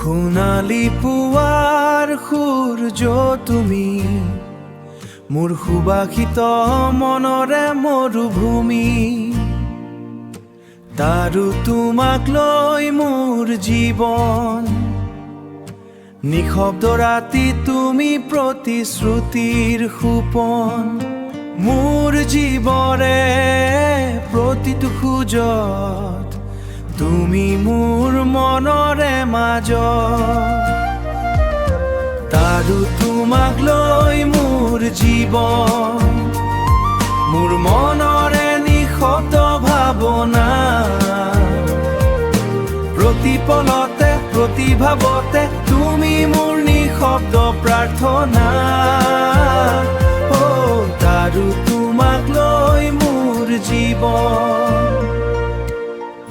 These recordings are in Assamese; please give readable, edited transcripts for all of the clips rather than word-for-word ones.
সোণালী পুৱাৰ সূৰ্য তুমি, মোৰ সুবাসিত মনৰে মৰুভূমি। তাৰো তোমাক লৈ মোৰ জীৱন, নিশব্দ ৰাতি তুমি প্ৰতিশ্ৰুতিৰ সোপন। মোৰ জীৱৰে প্ৰতিটো খোজত তুমি মোৰ মনৰে মাজত। তাৰো তোমাক লৈ মোৰ জীৱন, মোৰ মনৰে নিশব্দ ভাৱনা। প্ৰতিপলতে প্ৰতিভাৱতে তুমি মোৰ নিশব্দ প্ৰাৰ্থনা। তাৰো তোমাক লৈ মোৰ জীৱন।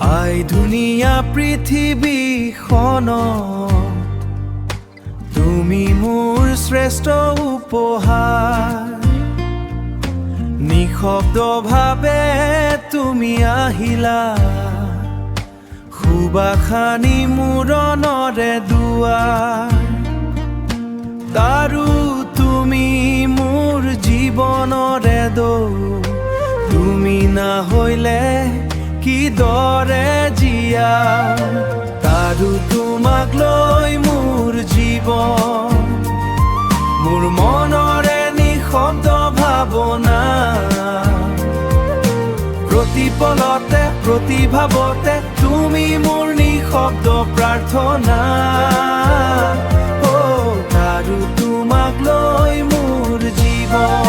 আই ধুনীয়া পৃথিৱীখনত তুমি মোৰ শ্ৰেষ্ঠ উপহাৰ। নিশব্দভাৱে তুমি আহিলা, সুবাসানি মূৰণৰে দুৱাৰ। তাৰো তুমি মোৰ জীৱনৰে দৌৰ, তুমি নাহৈলে কিদৰে জীয়া। তাৰো তোমাক লৈ মোৰ জীৱন, মোৰ মনৰে নিশব্দ ভাৱনা। প্ৰতিপলতে প্ৰতিভাৱতে তুমি মোৰ নিশব্দ প্ৰাৰ্থনা। তাৰো তোমাক লৈ মোৰ জীৱন।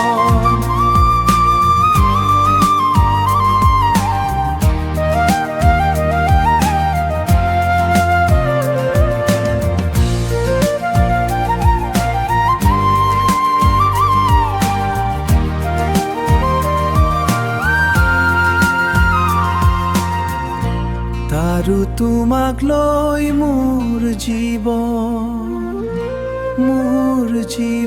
তাৰো তোমাক লৈ মোৰ জীৱন, মোৰ জীৱন।